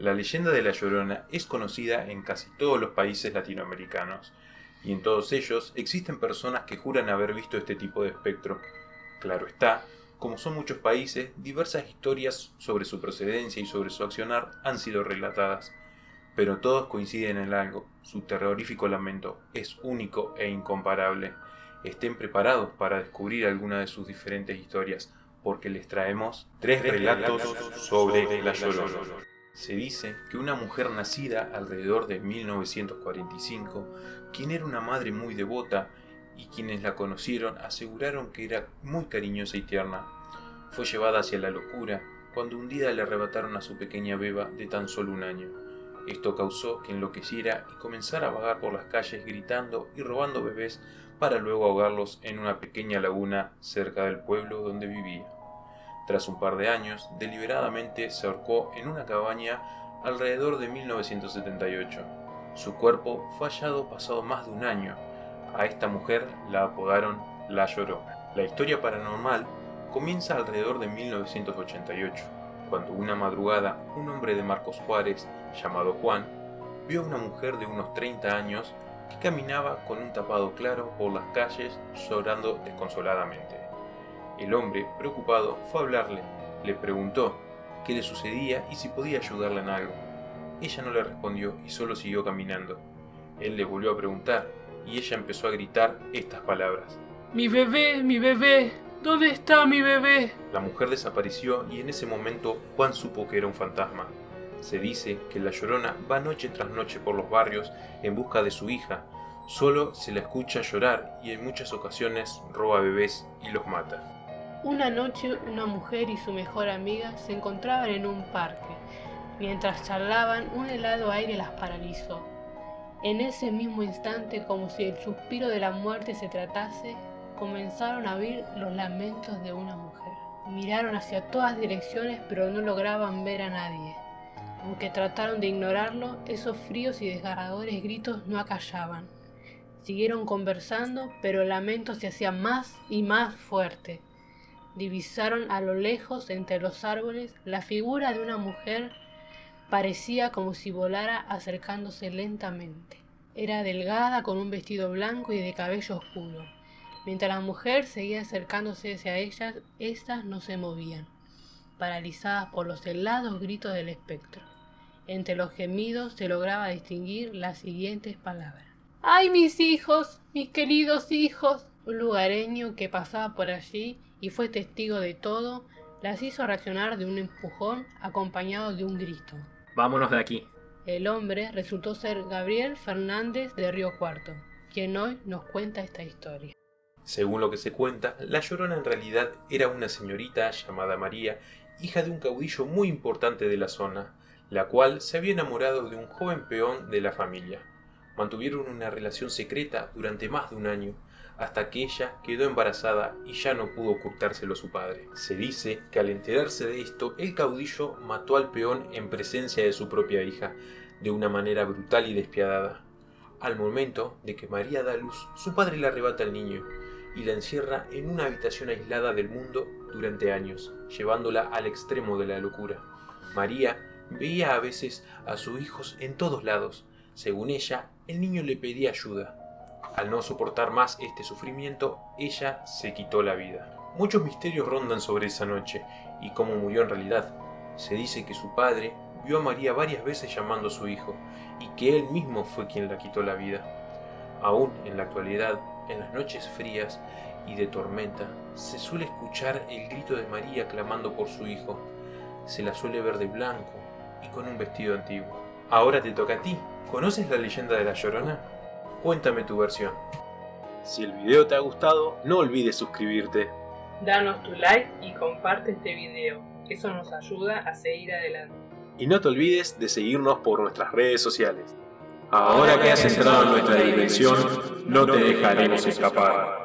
La leyenda de La Llorona es conocida en casi todos los países latinoamericanos, y en todos ellos existen personas que juran haber visto este tipo de espectro. Claro está, como son muchos países, diversas historias sobre su procedencia y sobre su accionar han sido relatadas, pero todos coinciden en algo: su terrorífico lamento es único e incomparable. Estén preparados para descubrir alguna de sus diferentes historias, porque les traemos tres relatos sobre La Llorona. Se dice que una mujer nacida alrededor de 1945, quien era una madre muy devota y quienes la conocieron aseguraron que era muy cariñosa y tierna, fue llevada hacia la locura cuando un día le arrebataron a su pequeña beba de tan solo 1 año. Esto causó que enloqueciera y comenzara a vagar por las calles gritando y robando bebés para luego ahogarlos en una pequeña laguna cerca del pueblo donde vivía. Tras un par de años, deliberadamente se ahorcó en una cabaña alrededor de 1978. Su cuerpo fue hallado pasado más de 1 año. A esta mujer la apodaron La Llorona. La historia paranormal comienza alrededor de 1988, cuando una madrugada un hombre de Marcos Juárez, llamado Juan, vio a una mujer de unos 30 años que caminaba con un tapado claro por las calles llorando desconsoladamente. El hombre, preocupado, fue a hablarle, le preguntó qué le sucedía y si podía ayudarla en algo. Ella no le respondió y solo siguió caminando. Él le volvió a preguntar y ella empezó a gritar estas palabras: ¡Mi bebé! ¿Dónde está mi bebé? La mujer desapareció y en ese momento Juan supo que era un fantasma. Se dice que La Llorona va noche tras noche por los barrios en busca de su hija. Solo se la escucha llorar y en muchas ocasiones roba bebés y los mata. Una noche una mujer y su mejor amiga se encontraban en un parque. Mientras charlaban, un helado aire las paralizó. En ese mismo instante, como si el suspiro de la muerte se tratase, comenzaron a oír los lamentos de una mujer. Miraron hacia todas direcciones, pero no lograban ver a nadie. Aunque trataron de ignorarlo, esos fríos y desgarradores gritos no acallaban. Siguieron conversando, pero el lamento se hacía más y más fuerte. Divisaron a lo lejos, entre los árboles, la figura de una mujer. Parecía como si volara acercándose lentamente. Era delgada, con un vestido blanco y de cabello oscuro. Mientras la mujer seguía acercándose hacia ellas, estas no se movían, paralizadas por los helados gritos del espectro. Entre los gemidos se lograba distinguir las siguientes palabras: ¡Ay, mis hijos! ¡Mis queridos hijos! Un lugareño que pasaba por allí y fue testigo de todo, las hizo reaccionar de un empujón acompañado de un grito. ¡Vámonos de aquí! El hombre resultó ser Gabriel Fernández de Río Cuarto, quien hoy nos cuenta esta historia. Según lo que se cuenta, La Llorona en realidad era una señorita llamada María, hija de un caudillo muy importante de la zona, la cual se había enamorado de un joven peón de la familia. Mantuvieron una relación secreta durante más de 1 año, hasta que ella quedó embarazada y ya no pudo ocultárselo a su padre. Se dice que al enterarse de esto, el caudillo mató al peón en presencia de su propia hija, de una manera brutal y despiadada. Al momento de que María da a luz, su padre le arrebata al niño y la encierra en una habitación aislada del mundo durante años, llevándola al extremo de la locura. María veía a veces a sus hijos en todos lados. Según ella, el niño le pedía ayuda. Al no soportar más este sufrimiento, ella se quitó la vida. Muchos misterios rondan sobre esa noche y cómo murió en realidad. Se dice que su padre vio a María varias veces llamando a su hijo y que él mismo fue quien la quitó la vida. Aún en la actualidad, en las noches frías y de tormenta, se suele escuchar el grito de María clamando por su hijo. Se la suele ver de blanco y con un vestido antiguo. Ahora te toca a ti. ¿Conoces la leyenda de La Llorona? Cuéntame tu versión. Si el video te ha gustado, no olvides suscribirte. Danos tu like y comparte este video. Eso nos ayuda a seguir adelante. Y no te olvides de seguirnos por nuestras redes sociales. Ahora que has entrado en nuestra dimensión, no te dejaremos escapar.